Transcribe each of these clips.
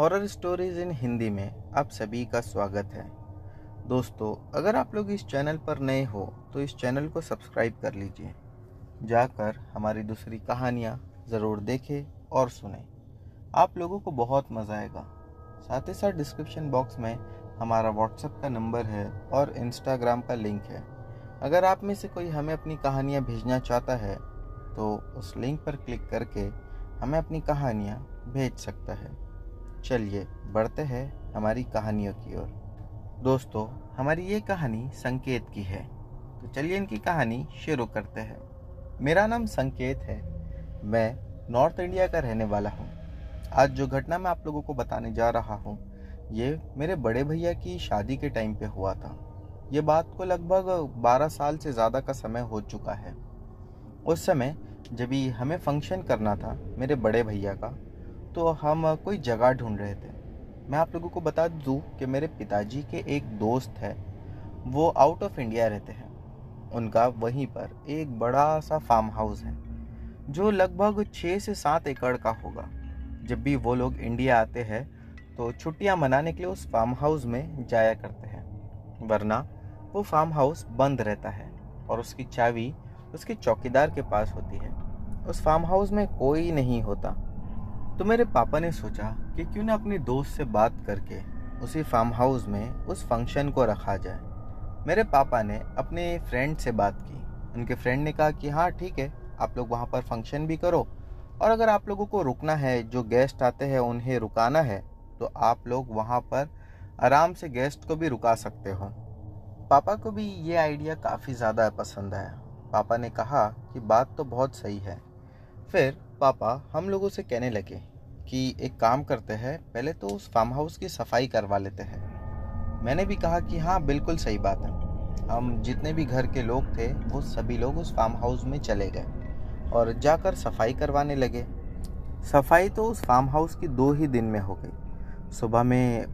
Horror stories in Hindi में आप सभी का स्वागत है। दोस्तों, अगर आप लोग इस चैनल पर नए हो तो इस चैनल को सब्सक्राइब कर लीजिए। जाकर हमारी दूसरी कहानियाँ ज़रूर देखें और सुनें। आप लोगों को बहुत मज़ा आएगा। साथ ही साथ डिस्क्रिप्शन बॉक्स में हमारा व्हाट्सएप का नंबर है और इंस्टाग्राम का लिंक है। अगर आप में से कोई हमें अपनी कहानियाँ भेजना चाहता है तो उस लिंक पर क्लिक करके हमें अपनी कहानियाँ भेज सकता है। चलिए बढ़ते हैं हमारी कहानियों की ओर। दोस्तों, हमारी ये कहानी संकेत की है, तो चलिए इनकी कहानी शुरू करते हैं। मेरा नाम संकेत है। मैं नॉर्थ इंडिया का रहने वाला हूँ। आज जो घटना मैं आप लोगों को बताने जा रहा हूँ, ये मेरे बड़े भैया की शादी के टाइम पे हुआ था। ये बात को लगभग 12 साल से ज़्यादा का समय हो चुका है। उस समय जब भी हमें फंक्शन करना था मेरे बड़े भैया का, तो हम कोई जगह ढूंढ रहे थे। मैं आप लोगों को बता दूं कि मेरे पिताजी के एक दोस्त है, वो आउट ऑफ इंडिया रहते हैं। उनका वहीं पर एक बड़ा सा फार्म हाउस है जो लगभग 6 से 7 एकड़ का होगा। जब भी वो लोग इंडिया आते हैं तो छुट्टियां मनाने के लिए उस फार्म हाउस में जाया करते हैं, वरना वो फार्म हाउस बंद रहता है और उसकी चाबी उसके चौकीदार के पास होती है। उस फार्म हाउस में कोई नहीं होता। तो मेरे पापा ने सोचा कि क्यों ना अपने दोस्त से बात करके उसी फार्म हाउस में उस फंक्शन को रखा जाए। मेरे पापा ने अपने फ्रेंड से बात की। उनके फ्रेंड ने कहा कि हाँ ठीक है, आप लोग वहाँ पर फंक्शन भी करो, और अगर आप लोगों को रुकना है, जो गेस्ट आते हैं उन्हें रुकाना है, तो आप लोग वहाँ पर आराम से गेस्ट को भी रुका सकते हो। पापा को भी ये आइडिया काफ़ी ज़्यादा पसंद आया। पापा ने कहा कि बात तो बहुत सही है। फिर पापा हम लोगों से कहने लगे कि एक काम करते हैं, पहले तो उस फार्म हाउस की सफाई करवा लेते हैं। मैंने भी कहा कि हाँ बिल्कुल सही बात है। हम जितने भी घर के लोग थे वो सभी लोग उस फार्म हाउस में चले गए और जाकर सफाई करवाने लगे। सफाई तो उस फार्म हाउस की 2 ही दिन में हो गई। सुबह में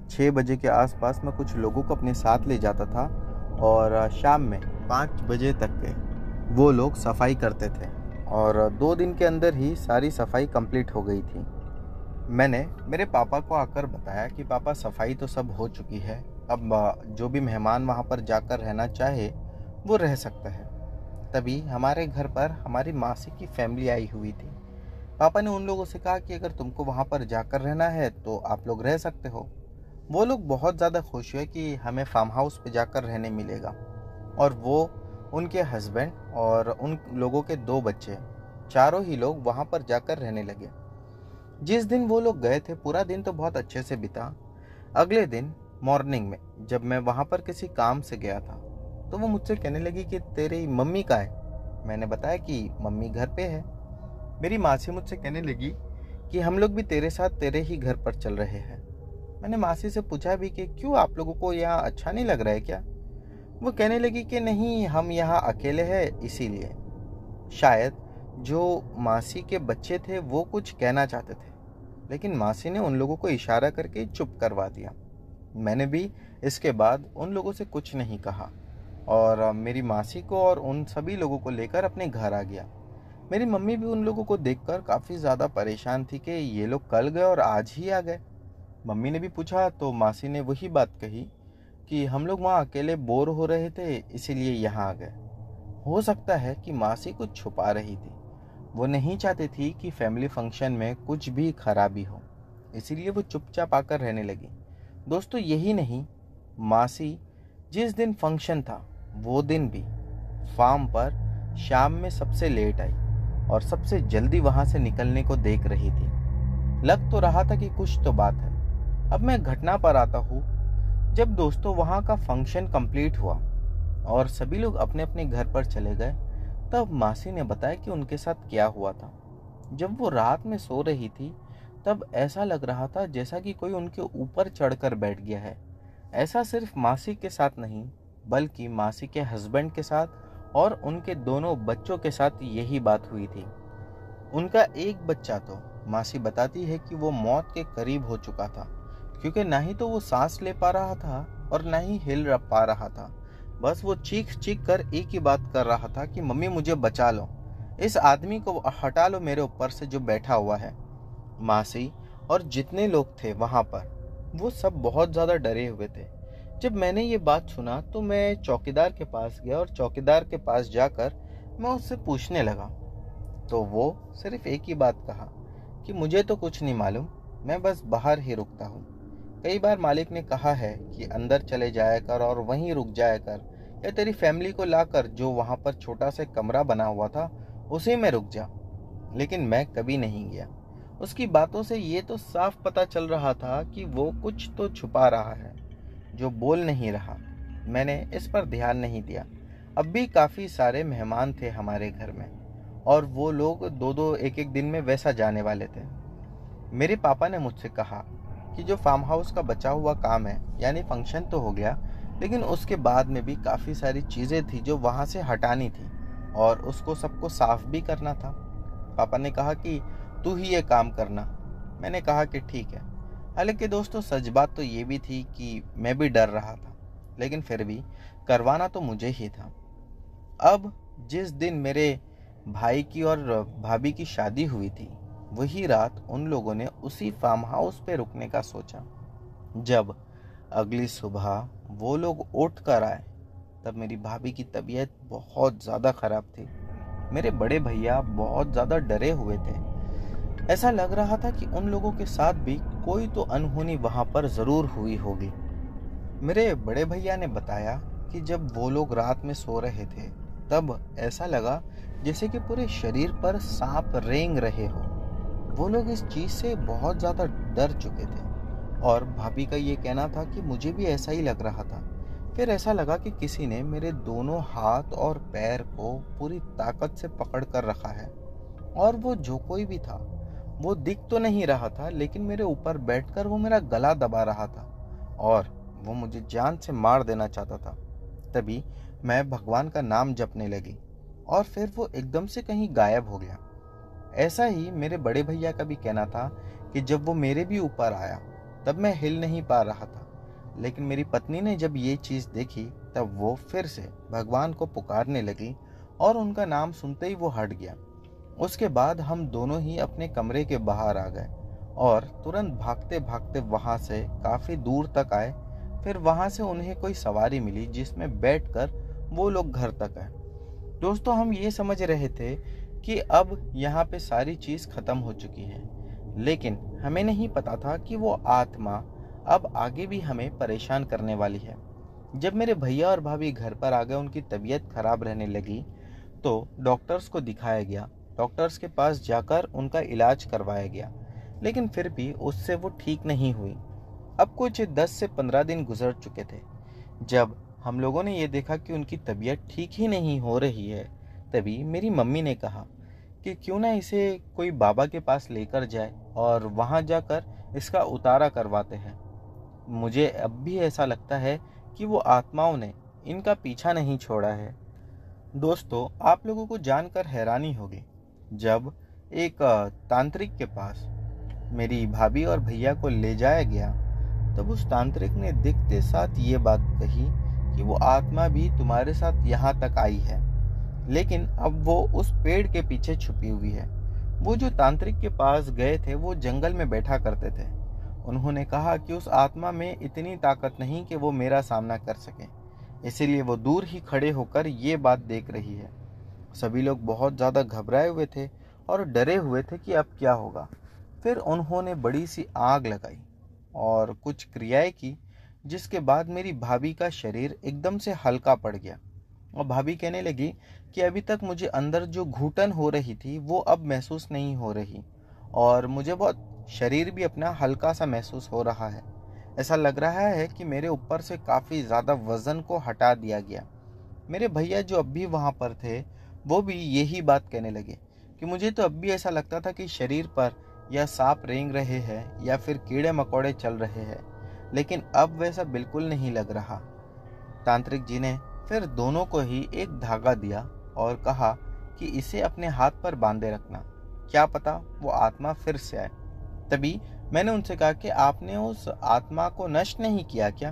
6 बजे के आसपास मैं कुछ लोगों को अपने साथ ले जाता था और शाम में 5 बजे तक के वो लोग सफाई करते थे और 2 दिन के अंदर ही सारी सफाई कंप्लीट हो गई थी। मैंने मेरे पापा को आकर बताया कि पापा सफाई तो सब हो चुकी है, अब जो भी मेहमान वहाँ पर जाकर रहना चाहे वो रह सकता है। तभी हमारे घर पर हमारी मासी की फैमिली आई हुई थी। पापा ने उन लोगों से कहा कि अगर तुमको वहाँ पर जाकर रहना है तो आप लोग रह सकते हो। वो लोग बहुत ज़्यादा खुश हुए कि हमें फार्म हाउस पे जाकर रहने मिलेगा, और वो, उनके हस्बैंड और उन लोगों के 2 बच्चे, चारों ही लोग वहां पर जाकर रहने लगे। जिस दिन वो लोग गए थे पूरा दिन तो बहुत अच्छे से बीता। अगले दिन मॉर्निंग में जब मैं वहां पर किसी काम से गया था तो वो मुझसे कहने लगी कि तेरी मम्मी कहाँ है। मैंने बताया कि मम्मी घर पे है। मेरी मासी मुझसे कहने लगी कि हम लोग भी तेरे साथ तेरे ही घर पर चल रहे हैं। मैंने मासी से पूछा भी कि क्यों, आप लोगों को यहाँ अच्छा नहीं लग रहा है क्या? वो कहने लगी कि नहीं, हम यहाँ अकेले हैं इसीलिए। शायद जो मासी के बच्चे थे वो कुछ कहना चाहते थे, लेकिन मासी ने उन लोगों को इशारा करके चुप करवा दिया। मैंने भी इसके बाद उन लोगों से कुछ नहीं कहा और मेरी मासी को और उन सभी लोगों को लेकर अपने घर आ गया। मेरी मम्मी भी उन लोगों को देखकर काफ़ी ज़्यादा परेशान थी कि ये लोग कल गए और आज ही आ गए। मम्मी ने भी पूछा तो मासी ने वही बात कही कि हम लोग वहाँ अकेले बोर हो रहे थे इसीलिए यहाँ आ गए। हो सकता है कि मासी कुछ छुपा रही थी। वो नहीं चाहती थी कि फैमिली फंक्शन में कुछ भी खराबी हो, इसीलिए वो चुपचाप आकर रहने लगी। दोस्तों, यही नहीं, मासी जिस दिन फंक्शन था वो दिन भी फार्म पर शाम में सबसे लेट आई और सबसे जल्दी वहां से निकलने को देख रही थी। लग तो रहा था कि कुछ तो बात है। अब मैं घटना पर आता हूँ। जब दोस्तों वहाँ का फंक्शन कंप्लीट हुआ और सभी लोग अपने अपने घर पर चले गए, तब मासी ने बताया कि उनके साथ क्या हुआ था। जब वो रात में सो रही थी तब ऐसा लग रहा था जैसा कि कोई उनके ऊपर चढ़कर बैठ गया है। ऐसा सिर्फ मासी के साथ नहीं, बल्कि मासी के हस्बैंड के साथ और उनके दोनों बच्चों के साथ यही बात हुई थी। उनका एक बच्चा तो मासी बताती है कि वो मौत के करीब हो चुका था, क्योंकि ना ही तो वो सांस ले पा रहा था और ना ही हिल पा रहा था। बस वो चीख चीख कर एक ही बात कर रहा था कि मम्मी मुझे बचा लो, इस आदमी को हटा लो मेरे ऊपर से जो बैठा हुआ है। मासी और जितने लोग थे वहाँ पर वो सब बहुत ज़्यादा डरे हुए थे। जब मैंने ये बात सुना तो मैं चौकीदार के पास गया और चौकीदार के पास जाकर मैं उससे पूछने लगा। तो वो सिर्फ एक ही बात कहा कि मुझे तो कुछ नहीं मालूम, मैं बस बाहर ही रुकता हूँ। कई बार मालिक ने कहा है कि अंदर चले जाया कर और वहीं रुक जाया कर, या तेरी फैमिली को लाकर जो वहाँ पर छोटा सा कमरा बना हुआ था उसी में रुक जा, लेकिन मैं कभी नहीं गया। उसकी बातों से ये तो साफ पता चल रहा था कि वो कुछ तो छुपा रहा है जो बोल नहीं रहा। मैंने इस पर ध्यान नहीं दिया। अब भी काफ़ी सारे मेहमान थे हमारे घर में और वो लोग दो दो एक एक दिन में वैसा जाने वाले थे। मेरे पापा ने मुझसे कहा कि जो फार्म हाउस का बचा हुआ काम है, यानी फंक्शन तो हो गया, लेकिन उसके बाद में भी काफ़ी सारी चीज़ें थी जो वहाँ से हटानी थी और उसको सबको साफ भी करना था। पापा ने कहा कि तू ही ये काम करना। मैंने कहा कि ठीक है। हालांकि दोस्तों सच बात तो ये भी थी कि मैं भी डर रहा था, लेकिन फिर भी करवाना तो मुझे ही था। अब जिस दिन मेरे भाई की और भाभी की शादी हुई थी, वही रात उन लोगों ने उसी फार्म हाउस पे रुकने का सोचा। जब अगली सुबह वो लोग उठ कर आए तब मेरी भाभी की तबीयत बहुत ज़्यादा ख़राब थी। मेरे बड़े भैया बहुत ज़्यादा डरे हुए थे। ऐसा लग रहा था कि उन लोगों के साथ भी कोई तो अनहोनी वहाँ पर ज़रूर हुई होगी। मेरे बड़े भैया ने बताया कि जब वो लोग रात में सो रहे थे तब ऐसा लगा जैसे कि पूरे शरीर पर सांप रेंग रहे हो। वो लोग इस चीज़ से बहुत ज़्यादा डर चुके थे और भाभी का ये कहना था कि मुझे भी ऐसा ही लग रहा था। फिर ऐसा लगा कि किसी ने मेरे दोनों हाथ और पैर को पूरी ताकत से पकड़ कर रखा है और वो जो कोई भी था वो दिख तो नहीं रहा था, लेकिन मेरे ऊपर बैठकर वो मेरा गला दबा रहा था और वो मुझे जान से मार देना चाहता था। तभी मैं भगवान का नाम जपने लगी और फिर वो एकदम से कहीं गायब हो गया। ऐसा ही मेरे बड़े भैया का भी कहना था कि जब वो मेरे भी ऊपर आया तब मैं हिल नहीं पा रहा था, लेकिन मेरी पत्नी ने जब ये चीज़ देखी तब वो फिर से भगवान को पुकारने लगी और उनका नाम सुनते ही वो हट गया। उसके बाद हम दोनों ही अपने कमरे के बाहर आ गए और तुरंत भागते भागते वहाँ से काफ़ी दूर तक आए। फिर वहाँ से उन्हें कोई सवारी मिली जिसमें बैठकर वो लोग घर तक आए। दोस्तों हम ये समझ रहे थे कि अब यहाँ पे सारी चीज़ ख़त्म हो चुकी है, लेकिन हमें नहीं पता था कि वो आत्मा अब आगे भी हमें परेशान करने वाली है। जब मेरे भैया और भाभी घर पर आ गए, उनकी तबीयत खराब रहने लगी तो डॉक्टर्स को दिखाया गया। डॉक्टर्स के पास जाकर उनका इलाज करवाया गया, लेकिन फिर भी उससे वो ठीक नहीं हुई। अब कुछ 10 से 15 दिन गुजर चुके थे। जब हम लोगों ने ये देखा कि उनकी तबीयत ठीक ही नहीं हो रही है, तभी मेरी मम्मी ने कहा कि क्यों ना इसे कोई बाबा के पास लेकर जाए और वहाँ जाकर इसका उतारा करवाते हैं। मुझे अब भी ऐसा लगता है कि वो आत्माओं ने इनका पीछा नहीं छोड़ा है। दोस्तों आप लोगों को जानकर हैरानी होगी, जब एक तांत्रिक के पास मेरी भाभी और भैया को ले जाया गया तब उस तांत्रिक ने दिखते साथ ये बात कही कि वो आत्मा भी तुम्हारे साथ यहाँ तक आई है, लेकिन अब वो उस पेड़ के पीछे छुपी हुई है। वो जो तांत्रिक के पास गए थे वो जंगल में बैठा करते थे। उन्होंने कहा कि उस आत्मा में इतनी ताकत नहीं कि वो मेरा सामना कर सके, इसीलिए वो दूर ही खड़े होकर ये बात देख रही है। सभी लोग बहुत ज़्यादा घबराए हुए थे और डरे हुए थे कि अब क्या होगा। फिर उन्होंने बड़ी सी आग लगाई और कुछ क्रियाएं की, जिसके बाद मेरी भाभी का शरीर एकदम से हल्का पड़ गया और भाभी कहने लगी कि अभी तक मुझे अंदर जो घुटन हो रही थी वो अब महसूस नहीं हो रही और मुझे बहुत शरीर भी अपना हल्का सा महसूस हो रहा है। ऐसा लग रहा है कि मेरे ऊपर से काफ़ी ज़्यादा वज़न को हटा दिया गया। मेरे भैया जो अब भी वहाँ पर थे वो भी यही बात कहने लगे कि मुझे तो अब भी ऐसा लगता था कि शरीर पर या सांप रेंग रहे हैं या फिर कीड़े मकोड़े चल रहे हैं, लेकिन अब वैसा बिल्कुल नहीं लग रहा। तांत्रिक जी ने फिर दोनों को ही एक धागा दिया और कहा कि इसे अपने हाथ पर बांधे रखना, क्या पता वो आत्मा फिर से आए। तभी मैंने उनसे कहा कि आपने उस आत्मा को नष्ट नहीं किया क्या?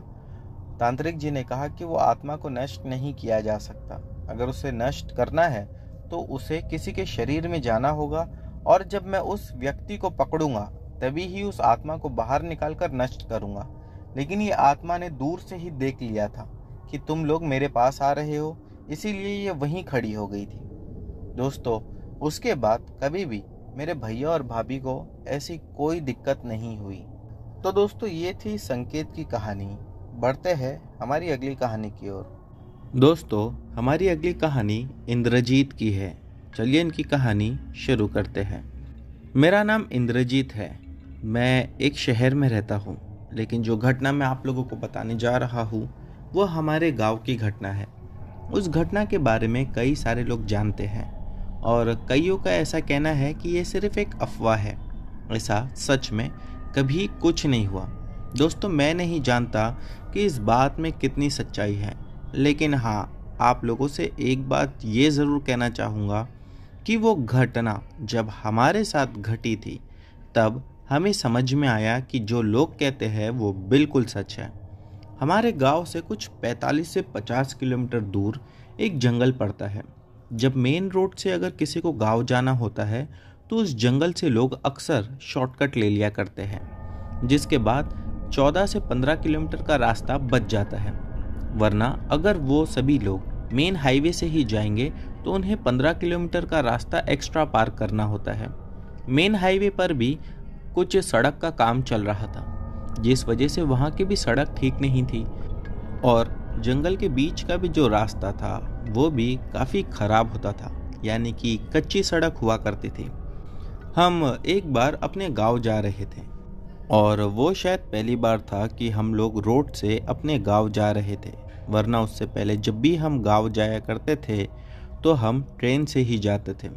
तांत्रिक जी ने कहा कि वो आत्मा को नष्ट नहीं किया जा सकता। अगर उसे नष्ट करना है तो उसे किसी के शरीर में जाना होगा और जब मैं उस व्यक्ति को पकड़ूंगा तभी ही उस आत्मा को बाहर निकालकर नष्ट करूंगा। लेकिन ये आत्मा ने दूर से ही देख लिया था कि तुम लोग मेरे पास आ रहे हो, इसीलिए ये वहीं खड़ी हो गई थी। दोस्तों, उसके बाद कभी भी मेरे भैया और भाभी को ऐसी कोई दिक्कत नहीं हुई। तो दोस्तों, ये थी संकेत की कहानी। बढ़ते हैं हमारी अगली कहानी की ओर। दोस्तों, हमारी अगली कहानी इंद्रजीत की है। चलिए इनकी कहानी शुरू करते हैं। मेरा नाम इंद्रजीत है। मैं एक शहर में रहता हूँ, लेकिन जो घटना मैं आप लोगों को बताने जा रहा हूँ वो हमारे गांव की घटना है। उस घटना के बारे में कई सारे लोग जानते हैं और कईयों का ऐसा कहना है कि ये सिर्फ एक अफवाह है। ऐसा सच में कभी कुछ नहीं हुआ। दोस्तों, मैं नहीं जानता कि इस बात में कितनी सच्चाई है, लेकिन हाँ, आप लोगों से एक बात ये ज़रूर कहना चाहूँगा कि वो घटना जब हमारे साथ घटी थी तब हमें समझ में आया कि जो लोग कहते हैं वो बिल्कुल सच है। हमारे गांव से कुछ 45 से 50 किलोमीटर दूर एक जंगल पड़ता है। जब मेन रोड से अगर किसी को गांव जाना होता है तो उस जंगल से लोग अक्सर शॉर्टकट ले लिया करते हैं, जिसके बाद 14 से 15 किलोमीटर का रास्ता बच जाता है। वरना अगर वो सभी लोग मेन हाईवे से ही जाएंगे तो उन्हें 15 किलोमीटर का रास्ता एक्स्ट्रा पार करना होता है। मेन हाईवे पर भी कुछ सड़क का काम चल रहा था, जिस वजह से वहाँ की भी सड़क ठीक नहीं थी और जंगल के बीच का भी जो रास्ता था वो भी काफ़ी ख़राब होता था, यानी कि कच्ची सड़क हुआ करती थी। हम एक बार अपने गांव जा रहे थे और वो शायद पहली बार था कि हम लोग रोड से अपने गांव जा रहे थे, वरना उससे पहले जब भी हम गांव जाया करते थे तो हम ट्रेन से ही जाते थे।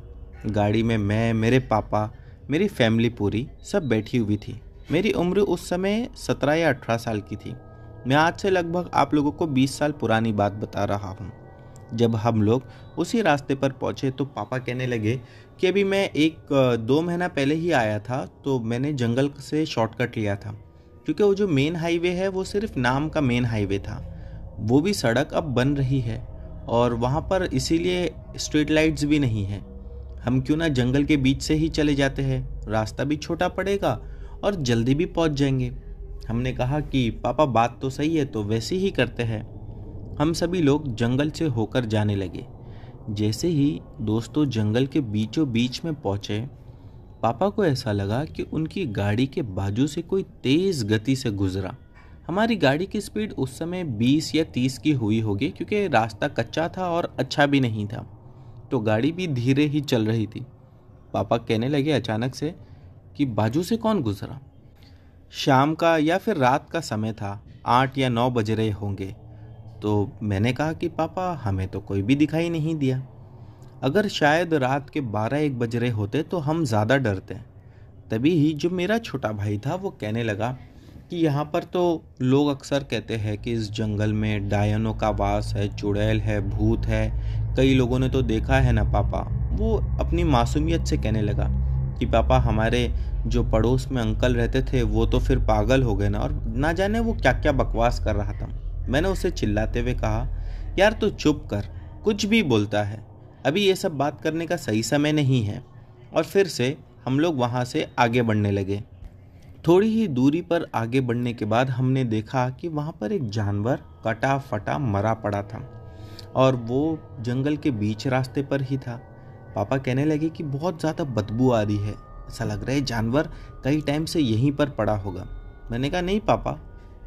गाड़ी में मैं, मेरे पापा, मेरी फैमिली पूरी सब बैठी हुई थी। मेरी उम्र उस समय 17 या 18 साल की थी। मैं आज से लगभग आप लोगों को 20 साल पुरानी बात बता रहा हूँ। जब हम लोग उसी रास्ते पर पहुँचे तो पापा कहने लगे कि अभी मैं 1-2 महीना पहले ही आया था, तो मैंने जंगल से शॉर्टकट लिया था, क्योंकि वो जो मेन हाईवे है वो सिर्फ नाम का मेन हाईवे था। वो भी सड़क अब बन रही है और वहाँ पर इसीलिए स्ट्रीट लाइट्स भी नहीं है। हम क्यों ना जंगल के बीच से ही चले जाते हैं, रास्ता भी छोटा पड़ेगा और जल्दी भी पहुँच जाएंगे। हमने कहा कि पापा बात तो सही है, तो वैसे ही करते हैं। हम सभी लोग जंगल से होकर जाने लगे। जैसे ही दोस्तों जंगल के बीचों बीच में पहुँचे, पापा को ऐसा लगा कि उनकी गाड़ी के बाजू से कोई तेज़ गति से गुजरा। हमारी गाड़ी की स्पीड उस समय 20 या 30 की हुई होगी, क्योंकि रास्ता कच्चा था और अच्छा भी नहीं था, तो गाड़ी भी धीरे ही चल रही थी। पापा कहने लगे अचानक से कि बाजू से कौन गुजरा। शाम का या फिर रात का समय था, 8 या 9 बज रहे होंगे। तो मैंने कहा कि पापा, हमें तो कोई भी दिखाई नहीं दिया। अगर शायद रात के 12-1 बज रहे होते तो हम ज़्यादा डरते। तभी ही जो मेरा छोटा भाई था वो कहने लगा कि यहाँ पर तो लोग अक्सर कहते हैं कि इस जंगल में डायनों का वास है, चुड़ैल है, भूत है, कई लोगों ने तो देखा है ना पापा। वो अपनी मासूमियत से कहने लगा कि पापा, हमारे जो पड़ोस में अंकल रहते थे वो तो फिर पागल हो गए ना, और ना जाने वो क्या क्या बकवास कर रहा था। मैंने उसे चिल्लाते हुए कहा, यार तू चुप कर, कुछ भी बोलता है, अभी ये सब बात करने का सही समय नहीं है। और फिर से हम लोग वहाँ से आगे बढ़ने लगे। थोड़ी ही दूरी पर आगे बढ़ने के बाद हमने देखा कि वहाँ पर एक जानवर कटा फटा मरा पड़ा था और वो जंगल के बीच रास्ते पर ही था। पापा कहने लगे कि बहुत ज़्यादा बदबू आ रही है, ऐसा लग रहा है जानवर कई टाइम से यहीं पर पड़ा होगा। मैंने कहा नहीं पापा,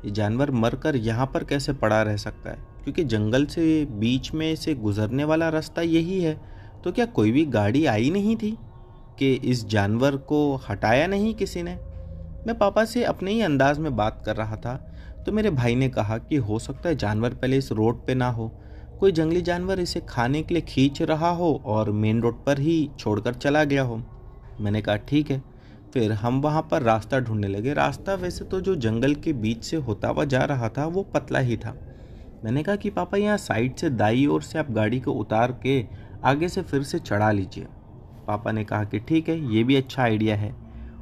ये जानवर मरकर यहाँ पर कैसे पड़ा रह सकता है, क्योंकि जंगल से बीच में से गुजरने वाला रास्ता यही है। तो क्या कोई भी गाड़ी आई नहीं थी कि इस जानवर को हटाया नहीं किसी ने? मैं पापा से अपने ही अंदाज में बात कर रहा था तो मेरे भाई ने कहा कि हो सकता है जानवर पहले इस रोड पे ना हो, कोई जंगली जानवर इसे खाने के लिए खींच रहा हो और मेन रोड पर ही छोड़कर चला गया हो। मैंने कहा ठीक है। फिर हम वहाँ पर रास्ता ढूंढने लगे। रास्ता वैसे तो जो जंगल के बीच से होता हुआ जा रहा था वो पतला ही था। मैंने कहा कि पापा, यहाँ साइड से दाईं ओर से आप गाड़ी को उतार के आगे से फिर से चढ़ा लीजिए। पापा ने कहा कि ठीक है, ये भी अच्छा आइडिया है।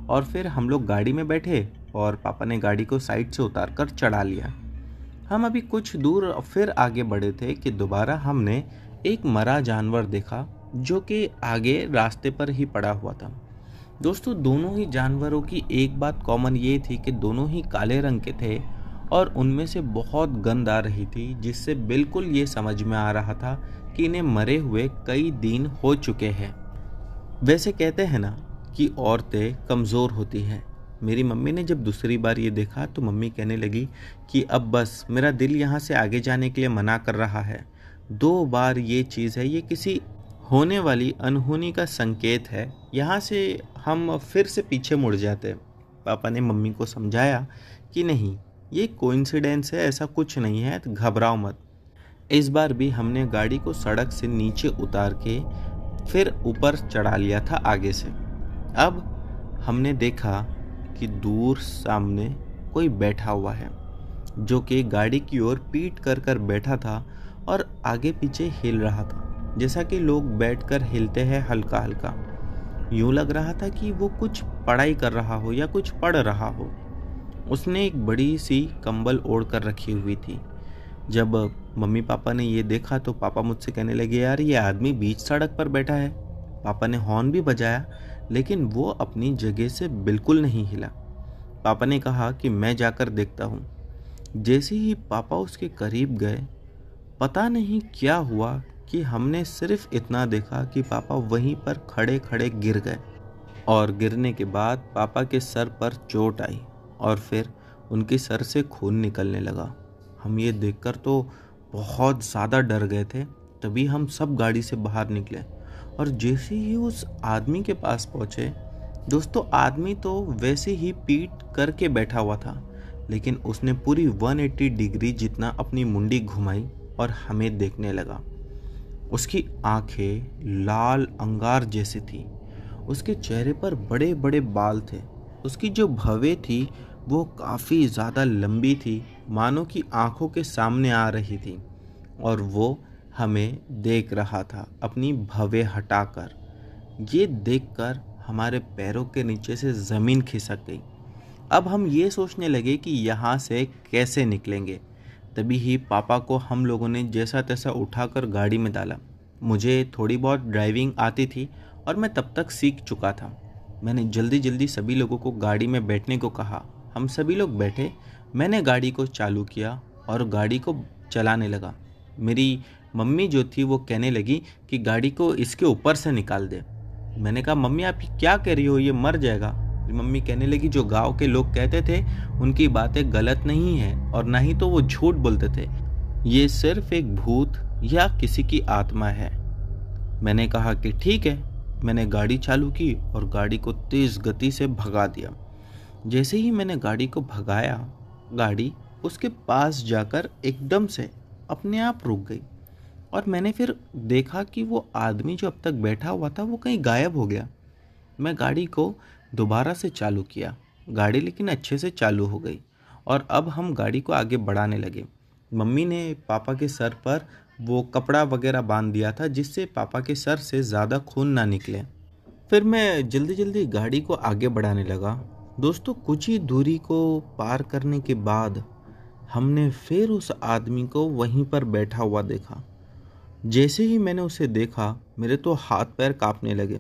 और फिर हम लोग गाड़ी में बैठे और पापा ने गाड़ी को साइड से उतार कर चढ़ा लिया। हम अभी कुछ दूर फिर आगे बढ़े थे कि दोबारा हमने एक मरा जानवर देखा जो कि आगे रास्ते पर ही पड़ा हुआ था। दोस्तों दोनों ही जानवरों की एक बात कॉमन ये थी कि दोनों ही काले रंग के थे और उनमें से बहुत गंध आ रही थी, जिससे बिल्कुल ये समझ में आ रहा था कि इन्हें मरे हुए कई दिन हो चुके हैं। वैसे कहते हैं ना कि औरतें कमज़ोर होती हैं। मेरी मम्मी ने जब दूसरी बार ये देखा तो मम्मी कहने लगी कि अब बस मेरा दिल यहाँ से आगे जाने के लिए मना कर रहा है। 2 बार ये चीज़ है, ये किसी होने वाली अनहोनी का संकेत है, यहाँ से हम फिर से पीछे मुड़ जाते। पापा ने मम्मी को समझाया कि नहीं, ये कोइंसिडेंस है, ऐसा कुछ नहीं है, तो घबराओ मत। इस बार भी हमने गाड़ी को सड़क से नीचे उतार के फिर ऊपर चढ़ा लिया था आगे से। अब हमने देखा कि दूर सामने कोई बैठा हुआ है, जो कि गाड़ी की ओर पीठ कर कर बैठा था और आगे पीछे हिल रहा था, जैसा कि लोग बैठकर हिलते हैं हल्का हल्का। यूं लग रहा था कि वो कुछ पढ़ाई कर रहा हो या कुछ पढ़ रहा हो। उसने एक बड़ी सी कंबल ओढ़ कर रखी हुई थी। जब मम्मी पापा ने ये देखा तो पापा मुझसे कहने लगे, यार ये आदमी बीच सड़क पर बैठा है। पापा ने हॉर्न भी बजाया, लेकिन वो अपनी जगह से बिल्कुल नहीं हिला। पापा ने कहा कि मैं जाकर देखता हूँ। जैसे ही पापा उसके करीब गए, पता नहीं क्या हुआ कि हमने सिर्फ इतना देखा कि पापा वहीं पर खड़े खड़े गिर गए और गिरने के बाद पापा के सर पर चोट आई और फिर उनके सर से खून निकलने लगा। हम ये देखकर तो बहुत ज़्यादा डर गए थे। तभी हम सब गाड़ी से बाहर निकले और जैसे ही उस आदमी के पास पहुँचे, दोस्तों आदमी तो वैसे ही पीठ करके बैठा हुआ था, लेकिन उसने पूरी 180 डिग्री जितना अपनी मुंडी घुमाई और हमें देखने लगा। उसकी आंखें लाल अंगार जैसी थी। उसके चेहरे पर बड़े बड़े बाल थे। उसकी जो भवें थी वो काफ़ी ज़्यादा लंबी थी, मानो कि आंखों के सामने आ रही थी और वो हमें देख रहा था अपनी भवें हटाकर। ये देखकर हमारे पैरों के नीचे से ज़मीन खिसक गई। अब हम ये सोचने लगे कि यहाँ से कैसे निकलेंगे। तभी ही पापा को हम लोगों ने जैसा तैसा उठाकर गाड़ी में डाला। मुझे थोड़ी बहुत ड्राइविंग आती थी और मैं तब तक सीख चुका था। मैंने जल्दी जल्दी सभी लोगों को गाड़ी में बैठने को कहा। हम सभी लोग बैठे। मैंने गाड़ी को चालू किया और गाड़ी को चलाने लगा। मेरी मम्मी जो थी वो कहने लगी कि गाड़ी को इसके ऊपर से निकाल दे। मैंने कहा, मम्मी आप क्या कह रही हो, ये मर जाएगा। मम्मी कहने लगी, जो गांव के लोग कहते थे उनकी बातें गलत नहीं है और ना ही तो वो झूठ बोलते थे, ये सिर्फ एक भूत या किसी की आत्मा है। मैंने कहा कि ठीक है। मैंने गाड़ी चालू की और गाड़ी को तेज गति से भगा दिया। जैसे ही मैंने गाड़ी को भगाया, गाड़ी उसके पास जाकर एकदम से अपने आप रुक गई और मैंने फिर देखा कि वो आदमी जो अब तक बैठा हुआ था वो कहीं गायब हो गया। मैं गाड़ी को दोबारा से चालू किया। गाड़ी लेकिन अच्छे से चालू हो गई और अब हम गाड़ी को आगे बढ़ाने लगे। मम्मी ने पापा के सर पर वो कपड़ा वगैरह बांध दिया था, जिससे पापा के सर से ज़्यादा खून ना निकले। फिर मैं जल्दी जल्दी गाड़ी को आगे बढ़ाने लगा। दोस्तों कुछ ही दूरी को पार करने के बाद हमने फिर उस आदमी को वहीं पर बैठा हुआ देखा। जैसे ही मैंने उसे देखा, मेरे तो हाथ पैर कांपने लगे।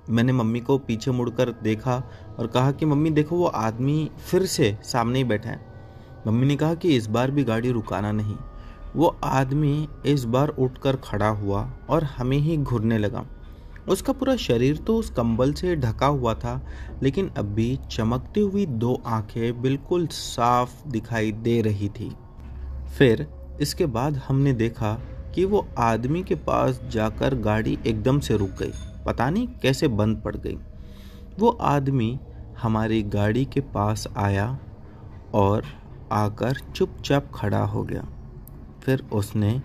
मैंने मम्मी को पीछे मुड़कर देखा और कहा कि मम्मी देखो, वो आदमी फिर से सामने ही बैठा है। मम्मी ने कहा कि इस बार भी गाड़ी रुकाना नहीं। वो आदमी इस बार उठकर खड़ा हुआ और हमें ही घूरने लगा। उसका पूरा शरीर तो उस कंबल से ढका हुआ था, लेकिन अब भी चमकती हुई 2 आंखें बिल्कुल साफ दिखाई दे रही थी। फिर इसके बाद हमने देखा कि वो आदमी के पास जाकर गाड़ी एकदम से रुक गई। पता नहीं कैसे बंद पड़ गई। वो आदमी हमारी गाड़ी के पास आया और आकर चुपचाप खड़ा हो गया। फिर उसने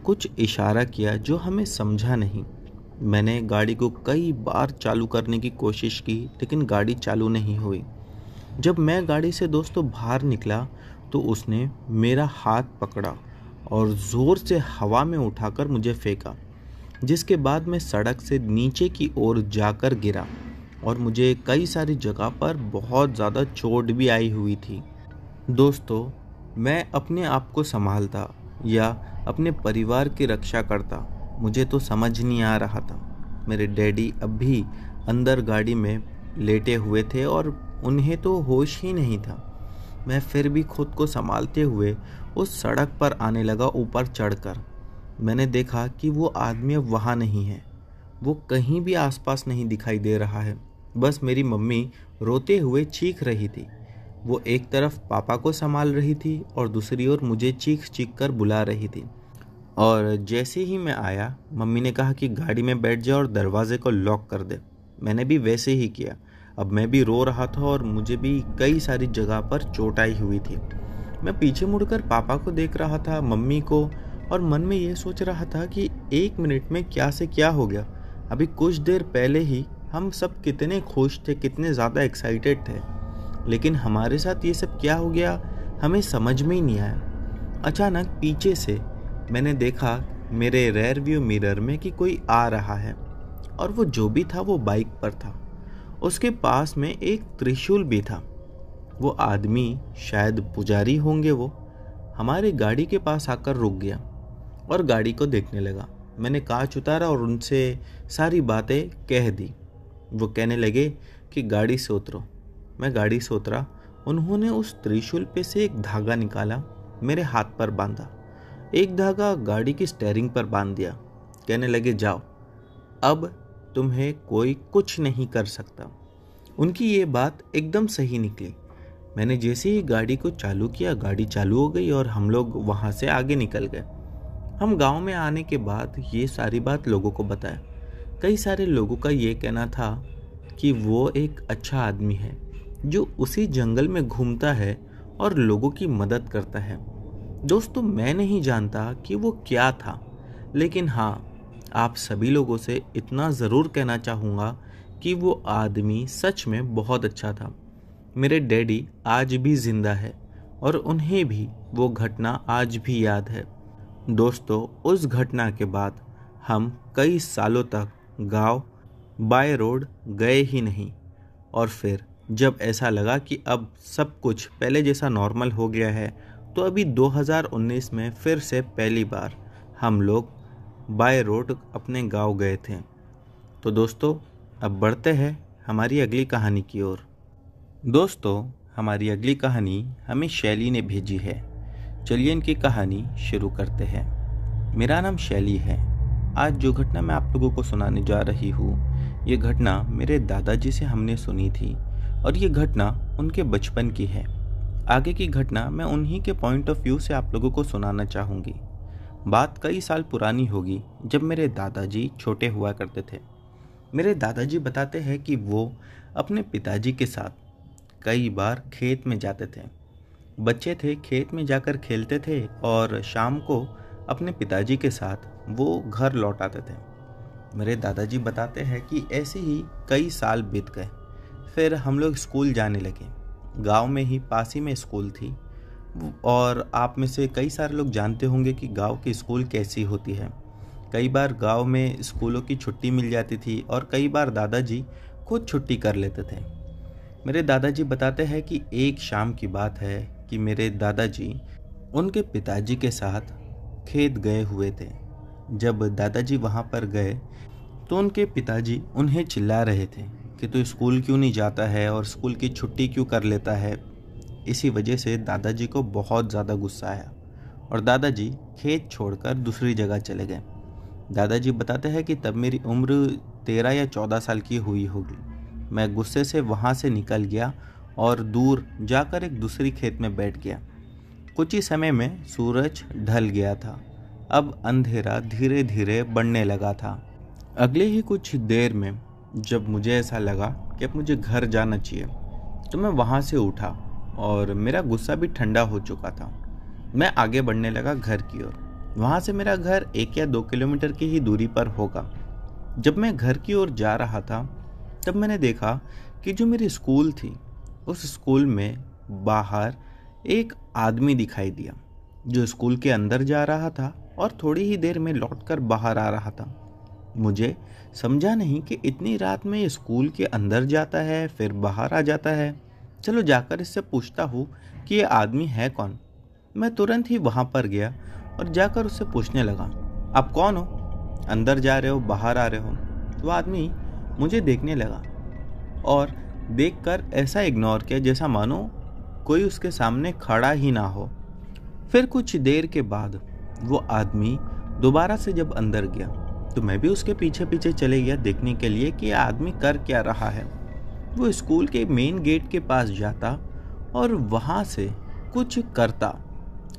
कुछ इशारा किया जो हमें समझा नहीं। मैंने गाड़ी को कई बार चालू करने की कोशिश की, लेकिन गाड़ी चालू नहीं हुई। जब मैं गाड़ी से दोस्तों बाहर निकला तो उसने मेरा हाथ पकड़ा और ज़ोर से हवा में उठाकर मुझे फेंका, जिसके बाद मैं सड़क से नीचे की ओर जाकर गिरा और मुझे कई सारी जगह पर बहुत ज़्यादा चोट भी आई हुई थी। दोस्तों मैं अपने आप को संभालता या अपने परिवार की रक्षा करता, मुझे तो समझ नहीं आ रहा था। मेरे डैडी अब भी अंदर गाड़ी में लेटे हुए थे और उन्हें तो होश ही नहीं था। मैं फिर भी खुद को संभालते हुए उस सड़क पर आने लगा ऊपर चढ़कर। मैंने देखा कि वो आदमी अब वहाँ नहीं है। वो कहीं भी आसपास नहीं दिखाई दे रहा है। बस मेरी मम्मी रोते हुए चीख रही थी। वो एक तरफ पापा को संभाल रही थी और दूसरी ओर मुझे चीख चीख कर बुला रही थी। और जैसे ही मैं आया, मम्मी ने कहा कि गाड़ी में बैठ जा और दरवाजे को लॉक कर दे। मैंने भी वैसे ही किया। अब मैं भी रो रहा था और मुझे भी कई सारी जगह पर चोट आई हुई थी। मैं पीछे मुड़कर पापा को देख रहा था, मम्मी को, और मन में ये सोच रहा था कि 1 मिनट में क्या से क्या हो गया। अभी कुछ देर पहले ही हम सब कितने खुश थे, कितने ज़्यादा एक्साइटेड थे, लेकिन हमारे साथ ये सब क्या हो गया हमें समझ में ही नहीं आया। अचानक पीछे से मैंने देखा मेरे रेयर व्यू मिरर में कि कोई आ रहा है, और वो जो भी था वो बाइक पर था। उसके पास में एक त्रिशूल भी था। वो आदमी शायद पुजारी होंगे। वो हमारी गाड़ी के पास आकर रुक गया और गाड़ी को देखने लगा। मैंने कांच उतारा और उनसे सारी बातें कह दी। वो कहने लगे कि गाड़ी से उतरो। मैं गाड़ी से उतरा। उन्होंने उस त्रिशूल पे से एक धागा निकाला, मेरे हाथ पर बांधा। एक धागा गाड़ी की स्टीयरिंग पर बांध दिया। कहने लगे जाओ, अब तुम्हें कोई कुछ नहीं कर सकता। उनकी ये बात एकदम सही निकली। मैंने जैसे ही गाड़ी को चालू किया, गाड़ी चालू हो गई और हम लोग वहाँ से आगे निकल गए। हम गांव में आने के बाद ये सारी बात लोगों को बताया। कई सारे लोगों का ये कहना था कि वो एक अच्छा आदमी है जो उसी जंगल में घूमता है और लोगों की मदद करता है। दोस्तों, मैं नहीं जानता कि वो क्या था, लेकिन हाँ, आप सभी लोगों से इतना ज़रूर कहना चाहूँगा कि वो आदमी सच में बहुत अच्छा था। मेरे डैडी आज भी जिंदा है और उन्हें भी वो घटना आज भी याद है। दोस्तों, उस घटना के बाद हम कई सालों तक गांव बाय रोड गए ही नहीं। और फिर जब ऐसा लगा कि अब सब कुछ पहले जैसा नॉर्मल हो गया है, तो अभी 2019 में फिर से पहली बार हम लोग बाय रोड अपने गांव गए थे। तो दोस्तों, अब बढ़ते हैं हमारी अगली कहानी की ओर। दोस्तों, हमारी अगली कहानी हमें शैली ने भेजी है। चलिए इनकी कहानी शुरू करते हैं। मेरा नाम शैली है। आज जो घटना मैं आप लोगों को सुनाने जा रही हूँ, ये घटना मेरे दादाजी से हमने सुनी थी और ये घटना उनके बचपन की है। आगे की घटना मैं उन्हीं के पॉइंट ऑफ व्यू से आप लोगों को सुनाना चाहूँगी। बात कई साल पुरानी होगी, जब मेरे दादाजी छोटे हुआ करते थे। मेरे दादाजी बताते हैं कि वो अपने पिताजी के साथ कई बार खेत में जाते थे। बच्चे थे, खेत में जाकर खेलते थे और शाम को अपने पिताजी के साथ वो घर लौट आते थे। मेरे दादाजी बताते हैं कि ऐसे ही कई साल बीत गए। फिर हम लोग स्कूल जाने लगे। गांव में ही पास ही में स्कूल थी, और आप में से कई सारे लोग जानते होंगे कि गांव की स्कूल कैसी होती है। कई बार गांव में स्कूलों की छुट्टी मिल जाती थी और कई बार दादाजी खुद छुट्टी कर लेते थे। मेरे दादाजी बताते हैं कि एक शाम की बात है कि मेरे दादाजी उनके पिताजी के साथ खेत गए हुए थे। जब दादाजी वहाँ पर गए तो उनके पिताजी उन्हें चिल्ला रहे थे कि तू स्कूल क्यों नहीं जाता है और स्कूल की छुट्टी क्यों कर लेता है। इसी वजह से दादाजी को बहुत ज़्यादा गुस्सा आया और दादाजी खेत छोड़कर दूसरी जगह चले गए। दादाजी बताते हैं कि तब मेरी उम्र 13 या 14 साल की हुई होगी। मैं गुस्से से वहाँ से निकल गया और दूर जाकर एक दूसरी खेत में बैठ गया। कुछ ही समय में सूरज ढल गया था। अब अंधेरा धीरे धीरे बढ़ने लगा था। अगले ही कुछ देर में जब मुझे ऐसा लगा कि अब मुझे घर जाना चाहिए, तो मैं वहाँ से उठा और मेरा गुस्सा भी ठंडा हो चुका था। मैं आगे बढ़ने लगा घर की ओर। वहाँ से मेरा घर 1 या 2 किलोमीटर की ही दूरी पर होगा। जब मैं घर की ओर जा रहा था, तब मैंने देखा कि जो मेरी स्कूल थी, उस स्कूल में बाहर एक आदमी दिखाई दिया जो स्कूल के अंदर जा रहा था और थोड़ी ही देर में लौटकर बाहर आ रहा था। मुझे समझा नहीं कि इतनी रात में ये स्कूल के अंदर जाता है फिर बाहर आ जाता है। चलो जाकर इससे पूछता हूँ कि ये आदमी है कौन। मैं तुरंत ही वहाँ पर गया और जाकर उससे पूछने लगा, आप कौन हो? अंदर जा रहे हो, बाहर आ रहे हो? वो आदमी मुझे देखने लगा और देखकर ऐसा इग्नोर किया जैसा मानो कोई उसके सामने खड़ा ही ना हो। फिर कुछ देर के बाद वो आदमी दोबारा से जब अंदर गया तो मैं भी उसके पीछे पीछे चले गया देखने के लिए कि यह आदमी कर क्या रहा है। वो स्कूल के मेन गेट के पास जाता और वहाँ से कुछ करता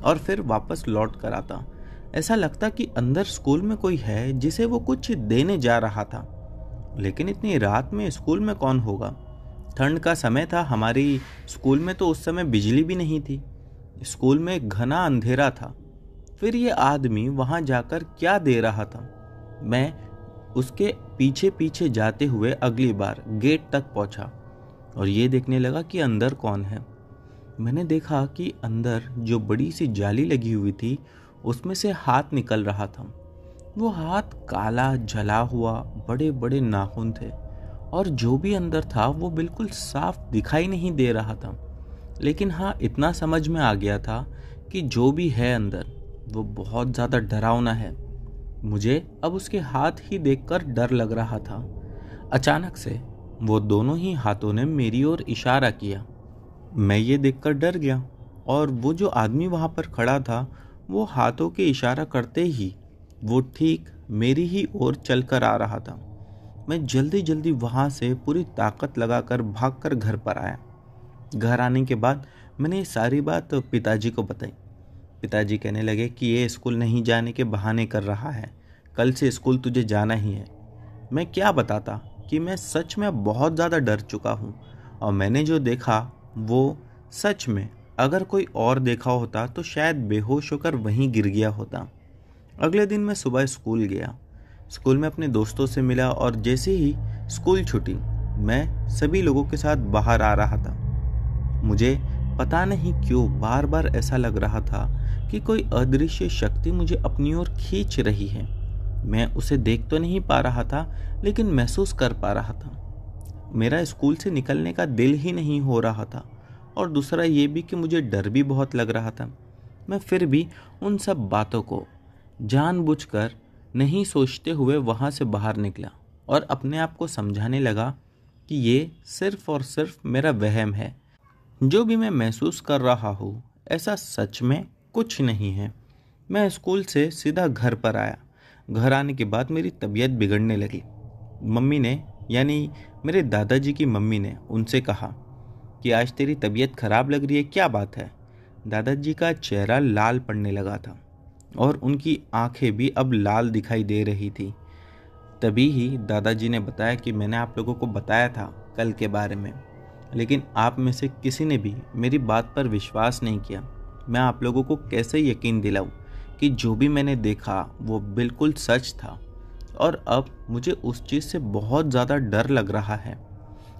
और फिर वापस लौट कर आता। ऐसा लगता कि अंदर स्कूल में कोई है जिसे वो कुछ देने जा रहा था। लेकिन इतनी रात में स्कूल में कौन होगा? ठंड का समय था, हमारी स्कूल में तो उस समय बिजली भी नहीं थी। स्कूल में घना अंधेरा था। फिर ये आदमी वहां जाकर क्या दे रहा था? मैं उसके पीछे पीछे जाते हुए अगली बार गेट तक पहुंचा और ये देखने लगा कि अंदर कौन है। मैंने देखा कि अंदर जो बड़ी सी जाली लगी हुई थी उसमें से हाथ निकल रहा था। वो हाथ काला जला हुआ, बड़े बड़े नाखून थे और जो भी अंदर था वो बिल्कुल साफ दिखाई नहीं दे रहा था। लेकिन हाँ, इतना समझ में आ गया था कि जो भी है अंदर वो बहुत ज़्यादा डरावना है। मुझे अब उसके हाथ ही देखकर डर लग रहा था। अचानक से वो दोनों ही हाथों ने मेरी ओर इशारा किया। मैं ये देखकर डर गया और वो जो आदमी वहाँ पर खड़ा था वो हाथों के इशारा करते ही वो ठीक मेरी ही ओर चलकर आ रहा था। मैं जल्दी जल्दी वहाँ से पूरी ताकत लगाकर भागकर घर पर आया। घर आने के बाद मैंने ये सारी बात पिताजी को बताई। पिताजी कहने लगे कि ये स्कूल नहीं जाने के बहाने कर रहा है, कल से स्कूल तुझे जाना ही है। मैं क्या बताता कि मैं सच में बहुत ज़्यादा डर चुका हूँ और मैंने जो देखा वो सच में अगर कोई और देखा होता तो शायद बेहोश होकर वहीं गिर गया होता। अगले दिन मैं सुबह स्कूल गया। स्कूल में अपने दोस्तों से मिला और जैसे ही स्कूल छूटी मैं सभी लोगों के साथ बाहर आ रहा था। मुझे पता नहीं क्यों बार बार ऐसा लग रहा था कि कोई अदृश्य शक्ति मुझे अपनी ओर खींच रही है। मैं उसे देख तो नहीं पा रहा था लेकिन महसूस कर पा रहा था। मेरा स्कूल से निकलने का दिल ही नहीं हो रहा था और दूसरा ये भी कि मुझे डर भी बहुत लग रहा था। मैं फिर भी उन सब बातों को जानबूझकर नहीं सोचते हुए वहाँ से बाहर निकला और अपने आप को समझाने लगा कि ये सिर्फ और सिर्फ मेरा वहम है। जो भी मैं महसूस कर रहा हूँ ऐसा सच में कुछ नहीं है। मैं स्कूल से सीधा घर पर आया। घर आने के बाद मेरी तबीयत बिगड़ने लगी। मम्मी ने, यानी मेरे दादाजी की मम्मी ने उनसे कहा कि आज तेरी तबीयत खराब लग रही है, क्या बात है? दादाजी का चेहरा लाल पड़ने लगा था और उनकी आंखें भी अब लाल दिखाई दे रही थी। तभी ही दादाजी ने बताया कि मैंने आप लोगों को बताया था कल के बारे में, लेकिन आप में से किसी ने भी मेरी बात पर विश्वास नहीं किया। मैं आप लोगों को कैसे यकीन दिलाऊं कि जो भी मैंने देखा वो बिल्कुल सच था और अब मुझे उस चीज़ से बहुत ज़्यादा डर लग रहा है।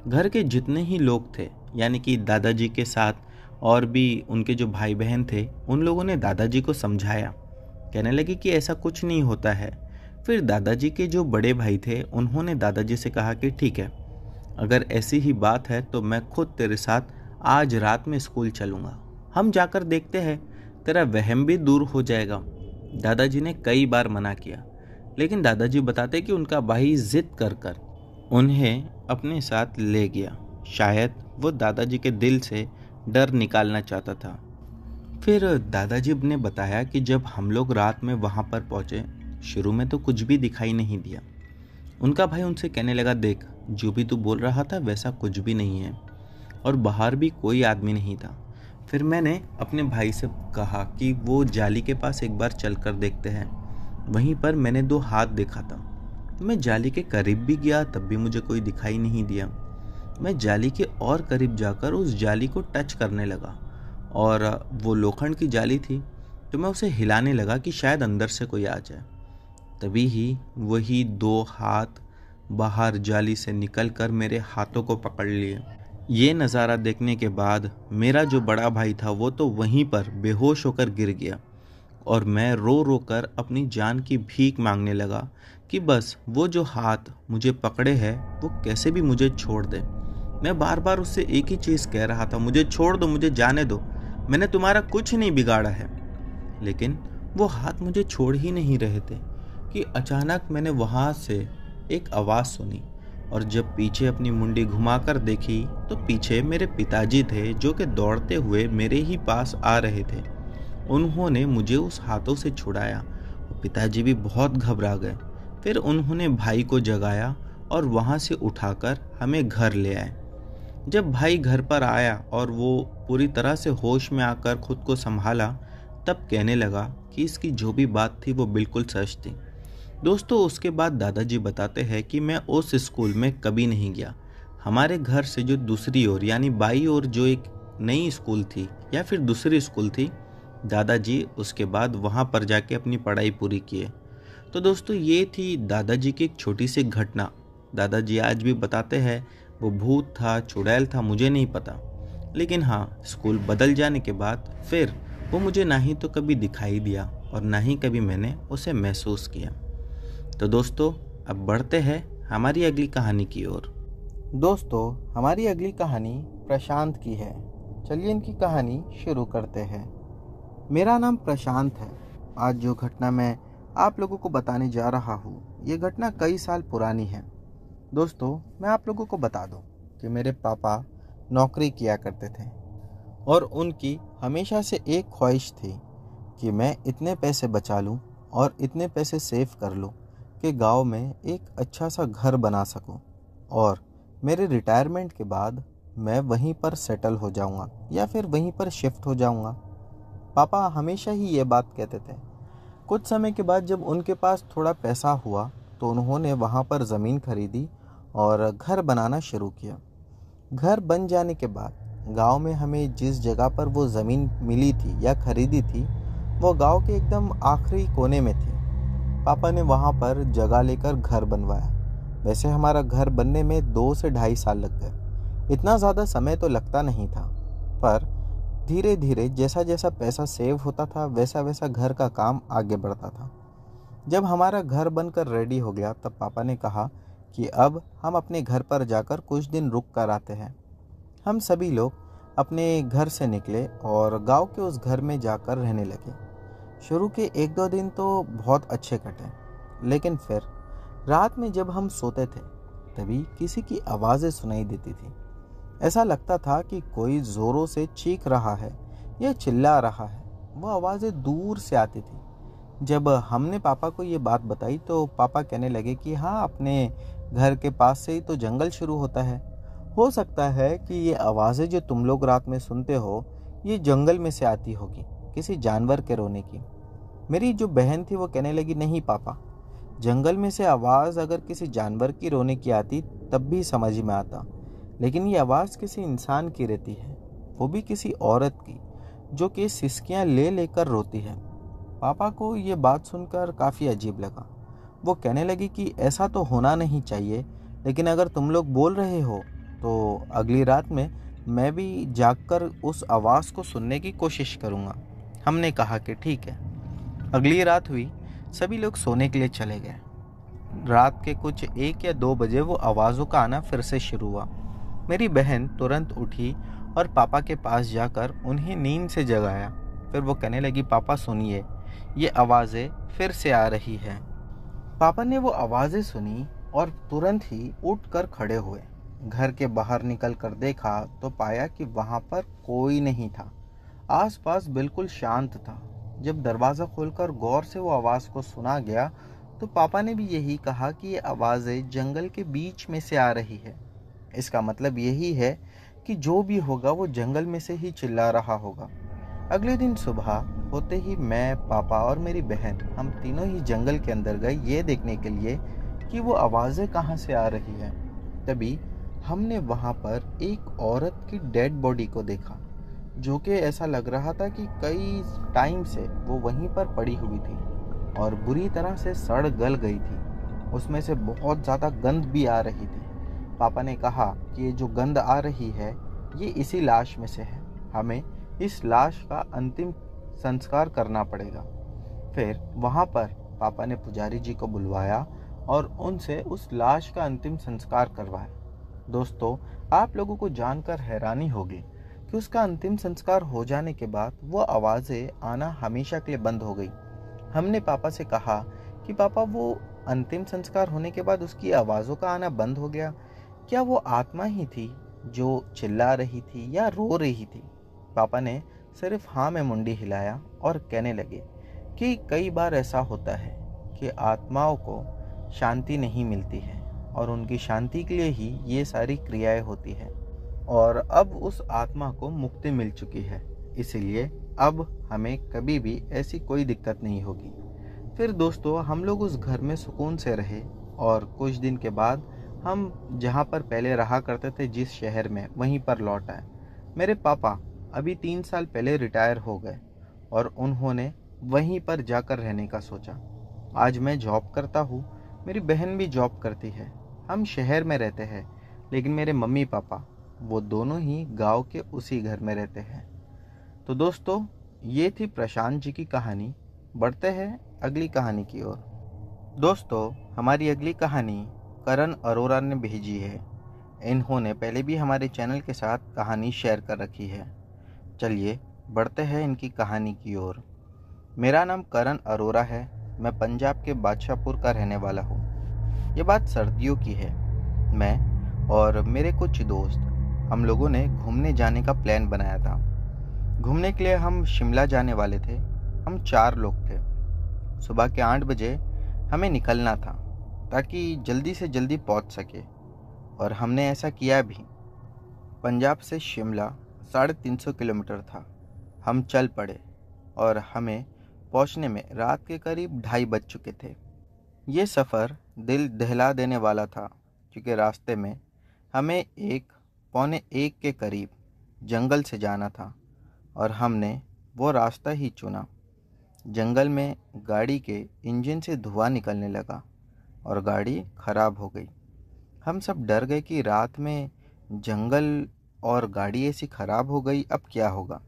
घर के जितने ही लोग थे, यानी कि दादाजी के साथ और भी उनके जो भाई बहन थे, उन लोगों ने दादाजी को समझाया। कहने लगे कि ऐसा कुछ नहीं होता है। फिर दादाजी के जो बड़े भाई थे उन्होंने दादाजी से कहा कि ठीक है, अगर ऐसी ही बात है तो मैं खुद तेरे साथ आज रात में स्कूल चलूँगा, हम जाकर देखते हैं, तेरा वहम भी दूर हो जाएगा। दादाजी ने कई बार मना किया लेकिन दादाजी बताते कि उनका भाई जिद कर उन्हें अपने साथ ले गया। शायद वो दादाजी के दिल से डर निकालना चाहता था। फिर दादाजी ने बताया कि जब हम लोग रात में वहाँ पर पहुँचे, शुरू में तो कुछ भी दिखाई नहीं दिया। उनका भाई उनसे कहने लगा, देख, जो भी तू बोल रहा था वैसा कुछ भी नहीं है और बाहर भी कोई आदमी नहीं था। फिर मैंने अपने भाई से कहा कि वो जाली के पास एक बार चल कर देखते हैं। वहीं पर मैंने 2 हाथ देखा था। मैं जाली के करीब भी गया, तब भी मुझे कोई दिखाई नहीं दिया। मैं जाली के और करीब जाकर उस जाली को टच करने लगा और वो लोखंड की जाली थी, तो मैं उसे हिलाने लगा कि शायद अंदर से कोई आ जाए। तभी ही वही 2 हाथ बाहर जाली से निकलकर मेरे हाथों को पकड़ लिए। ये नज़ारा देखने के बाद मेरा जो बड़ा भाई था वो तो वहीं पर बेहोश होकर गिर गया और मैं रो रो कर अपनी जान की भीख मांगने लगा कि बस वो जो हाथ मुझे पकड़े है वो कैसे भी मुझे छोड़ दे। मैं बार बार उससे एक ही चीज़ कह रहा था, मुझे छोड़ दो, मुझे जाने दो, मैंने तुम्हारा कुछ नहीं बिगाड़ा है। लेकिन वो हाथ मुझे छोड़ ही नहीं रहे थे कि अचानक मैंने वहाँ से एक आवाज़ सुनी। और जब पीछे अपनी मुंडी घुमाकर देखी तो पीछे मेरे पिताजी थे, जो कि दौड़ते हुए मेरे ही पास आ रहे थे। उन्होंने मुझे उस हाथों से छुड़ाया और पिताजी भी बहुत घबरा गए। फिर उन्होंने भाई को जगाया और वहाँ से उठाकर हमें घर ले आए। जब भाई घर पर आया और वो पूरी तरह से होश में आकर खुद को संभाला, तब कहने लगा कि इसकी जो भी बात थी वो बिल्कुल सच थी। दोस्तों, उसके बाद दादाजी बताते हैं कि मैं उस स्कूल में कभी नहीं गया। हमारे घर से जो दूसरी ओर यानी बाई ओर जो एक नई स्कूल थी या फिर दूसरी स्कूल थी, दादाजी उसके बाद वहाँ पर जाके अपनी पढ़ाई पूरी किए। तो दोस्तों, ये थी दादाजी की एक छोटी सी घटना। दादाजी आज भी बताते हैं वो भूत था, चुड़ैल था, मुझे नहीं पता, लेकिन हाँ, स्कूल बदल जाने के बाद फिर वो मुझे ना ही तो कभी दिखाई दिया और ना ही कभी मैंने उसे महसूस किया। तो दोस्तों, अब बढ़ते हैं हमारी अगली कहानी की ओर। दोस्तों, हमारी अगली कहानी प्रशांत की है। चलिए इनकी कहानी शुरू करते हैं। मेरा नाम प्रशांत है। आज जो घटना मैं आप लोगों को बताने जा रहा हूँ, ये घटना कई साल पुरानी है। दोस्तों, मैं आप लोगों को बता दूँ कि मेरे पापा नौकरी किया करते थे और उनकी हमेशा से एक ख्वाहिश थी कि मैं इतने पैसे बचा लूँ और इतने पैसे सेव कर लूँ कि गांव में एक अच्छा सा घर बना सकूं और मेरे रिटायरमेंट के बाद मैं वहीं पर सेटल हो जाऊंगा या फिर वहीं पर शिफ्ट हो जाऊंगा। पापा हमेशा ही ये बात कहते थे। कुछ समय के बाद जब उनके पास थोड़ा पैसा हुआ तो उन्होंने वहाँ पर ज़मीन खरीदी और घर बनाना शुरू किया। घर बन जाने के बाद गांव में हमें जिस जगह पर वो ज़मीन मिली थी या खरीदी थी, वो गांव के एकदम आखिरी कोने में थी। पापा ने वहाँ पर जगह लेकर घर बनवाया। वैसे हमारा घर बनने में 2 से ढाई साल लग गए। इतना ज़्यादा समय तो लगता नहीं था, पर धीरे धीरे जैसा जैसा पैसा सेव होता था वैसा वैसा घर का काम आगे बढ़ता था। जब हमारा घर बनकर रेडी हो गया तब पापा ने कहा कि अब हम अपने घर पर जाकर कुछ दिन रुक कर आते हैं। हम सभी लोग अपने घर से निकले और गांव के उस घर में जाकर रहने लगे। शुरू के 1-2 दिन तो बहुत अच्छे कटे, लेकिन फिर रात में जब हम सोते थे तभी किसी की आवाज़ें सुनाई देती थी। ऐसा लगता था कि कोई ज़ोरों से चीख रहा है या चिल्ला रहा है। वो आवाज़ें दूर से आती थी। जब हमने पापा को ये बात बताई तो पापा कहने लगे कि हाँ, अपने घर के पास से ही तो जंगल शुरू होता है। हो सकता है कि ये आवाज़ें जो तुम लोग रात में सुनते हो ये जंगल में से आती होगी, किसी जानवर के रोने की। मेरी जो बहन थी वो कहने लगी, नहीं पापा, जंगल में से आवाज़ अगर किसी जानवर की रोने की आती तब भी समझ में आता, लेकिन ये आवाज़ किसी इंसान की रहती है, वो भी किसी औरत की, जो कि सिसकियाँ ले लेकर रोती है। पापा को ये बात सुनकर काफ़ी अजीब लगा। वो कहने लगी कि ऐसा तो होना नहीं चाहिए, लेकिन अगर तुम लोग बोल रहे हो तो अगली रात में मैं भी जागकर उस आवाज़ को सुनने की कोशिश करूँगा। हमने कहा कि ठीक है। अगली रात हुई, सभी लोग सोने के लिए चले गए। रात के कुछ 1 या 2 बजे वो आवाज़ों का आना फिर से शुरू हुआ। मेरी बहन तुरंत उठी और पापा के पास जाकर उन्हें नींद से जगाया। फिर वो कहने लगी, पापा सुनिए, ये आवाज़ें फिर से आ रही हैं। पापा ने वो आवाज़ें सुनी और तुरंत ही उठकर खड़े हुए। घर के बाहर निकल कर देखा तो पाया कि वहाँ पर कोई नहीं था। आसपास बिल्कुल शांत था। जब दरवाज़ा खोलकर गौर से वो आवाज़ को सुना गया तो पापा ने भी यही कहा कि ये आवाज़ें जंगल के बीच में से आ रही है। इसका मतलब यही है कि जो भी होगा वो जंगल में से ही चिल्ला रहा होगा। अगले दिन सुबह होते ही मैं, पापा और मेरी बहन, हम तीनों ही जंगल के अंदर गए ये देखने के लिए कि वो आवाज़ें कहाँ से आ रही हैं। तभी हमने वहाँ पर एक औरत की डेड बॉडी को देखा, जो कि ऐसा लग रहा था कि कई टाइम से वो वहीं पर पड़ी हुई थी और बुरी तरह से सड़ गल गई थी। उसमें से बहुत ज़्यादा गंध भी आ रही थी। पापा ने कहा कि ये जो गंध आ रही है ये इसी लाश में से है, हमें इस लाश का अंतिम संस्कार करना पड़ेगा। फिर वहाँ पर पापा ने पुजारी जी को बुलवाया और उनसे उस लाश का अंतिम संस्कार करवाया। दोस्तों, आप लोगों को जानकर हैरानी होगी कि उसका अंतिम संस्कार हो जाने के बाद वो आवाज़ें आना हमेशा के लिए बंद हो गई। हमने पापा से कहा कि पापा, वो अंतिम संस्कार होने के बाद उसकी आवाज़ों का आना बंद हो गया? क्या वो आत्मा ही थी जो चिल्ला रही थी या रो रही थी? पापा ने सिर्फ हाँ में मुंडी हिलाया और कहने लगे कि कई बार ऐसा होता है कि आत्माओं को शांति नहीं मिलती है और उनकी शांति के लिए ही ये सारी क्रियाएं होती है, और अब उस आत्मा को मुक्ति मिल चुकी है, इसलिए अब हमें कभी भी ऐसी कोई दिक्कत नहीं होगी। फिर दोस्तों हम लोग उस घर में सुकून से रहे और कुछ दिन के बाद हम जहाँ पर पहले रहा करते थे, जिस शहर में, वहीं पर लौट आए। मेरे पापा अभी 3 साल पहले रिटायर हो गए और उन्होंने वहीं पर जाकर रहने का सोचा। आज मैं जॉब करता हूँ, मेरी बहन भी जॉब करती है, हम शहर में रहते हैं, लेकिन मेरे मम्मी पापा वो दोनों ही गांव के उसी घर में रहते हैं। तो दोस्तों ये थी प्रशांत जी की कहानी। बढ़ते हैं अगली कहानी की ओर। दोस्तों हमारी अगली कहानी करण अरोरा ने भेजी है। इन्होंने पहले भी हमारे चैनल के साथ कहानी शेयर कर रखी है। चलिए बढ़ते हैं इनकी कहानी की ओर। मेरा नाम करण अरोरा है। मैं पंजाब के बादशाहपुर का रहने वाला हूँ। ये बात सर्दियों की है। मैं और मेरे कुछ दोस्त, हम लोगों ने घूमने जाने का प्लान बनाया था। घूमने के लिए हम शिमला जाने वाले थे। हम 4 लोग थे। सुबह के 8 बजे हमें निकलना था ताकि जल्दी से जल्दी पहुंच सके, और हमने ऐसा किया भी। पंजाब से शिमला 350 किलोमीटर था। हम चल पड़े और हमें पहुंचने में रात के करीब 2:30 बज चुके थे। ये सफ़र दिल दहला देने वाला था, क्योंकि रास्ते में हमें 1 पौने 1 के करीब जंगल से जाना था और हमने वो रास्ता ही चुना। जंगल में गाड़ी के इंजन से धुआं निकलने लगा और गाड़ी खराब हो गई। हम सब डर गए कि रात में जंगल और गाड़ी ऐसी खराब हो गई, अब क्या होगा।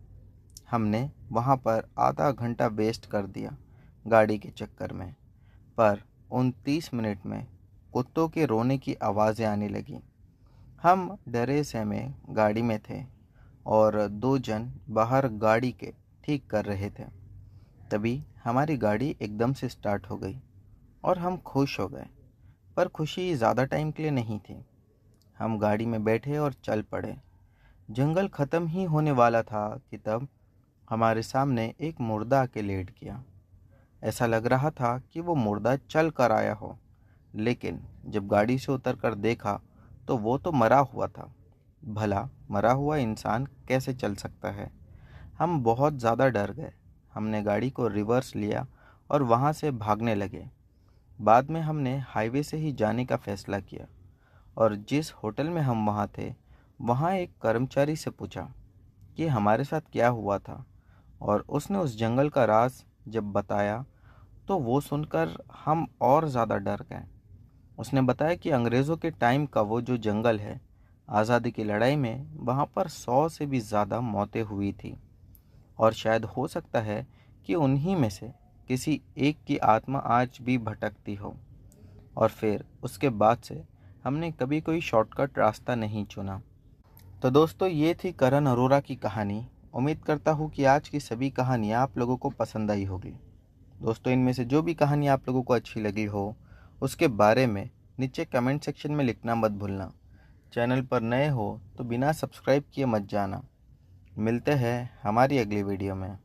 हमने वहाँ पर आधा घंटा वेस्ट कर दिया गाड़ी के चक्कर में। पर उन 30 मिनट में कुत्तों के रोने की आवाज़ें आने लगी। हम डरे सहमे गाड़ी में थे और 2 जन बाहर गाड़ी के ठीक कर रहे थे। तभी हमारी गाड़ी एकदम से स्टार्ट हो गई और हम खुश हो गए। पर खुशी ज़्यादा टाइम के लिए नहीं थी। हम गाड़ी में बैठे और चल पड़े। जंगल ख़त्म ही होने वाला था कि तब हमारे सामने एक मुर्दा आके लेट गया। ऐसा लग रहा था कि वो मुर्दा चल कर आया हो, लेकिन जब गाड़ी से उतर कर देखा तो वो तो मरा हुआ था। भला मरा हुआ इंसान कैसे चल सकता है। हम बहुत ज़्यादा डर गए। हमने गाड़ी को रिवर्स लिया और वहाँ से भागने लगे। बाद में हमने हाईवे से ही जाने का फ़ैसला किया और जिस होटल में हम वहाँ थे, वहाँ एक कर्मचारी से पूछा कि हमारे साथ क्या हुआ था, और उसने उस जंगल का राज जब बताया तो वो सुनकर हम और ज़्यादा डर गए। उसने बताया कि अंग्रेज़ों के टाइम का वो जो जंगल है, आज़ादी की लड़ाई में वहाँ पर 100 से भी ज़्यादा मौतें हुई थी, और शायद हो सकता है कि उन्हीं में से किसी एक की आत्मा आज भी भटकती हो। और फिर उसके बाद से हमने कभी कोई शॉर्टकट रास्ता नहीं चुना। तो दोस्तों ये थी करण अरोरा की कहानी। उम्मीद करता हूँ कि आज की सभी कहानियाँ आप लोगों को पसंद आई होगी। दोस्तों इनमें से जो भी कहानी आप लोगों को अच्छी लगी हो, उसके बारे में नीचे कमेंट सेक्शन में लिखना मत भूलना। चैनल पर नए हो तो बिना सब्सक्राइब किए मत जाना। मिलते हैं हमारी अगली वीडियो में।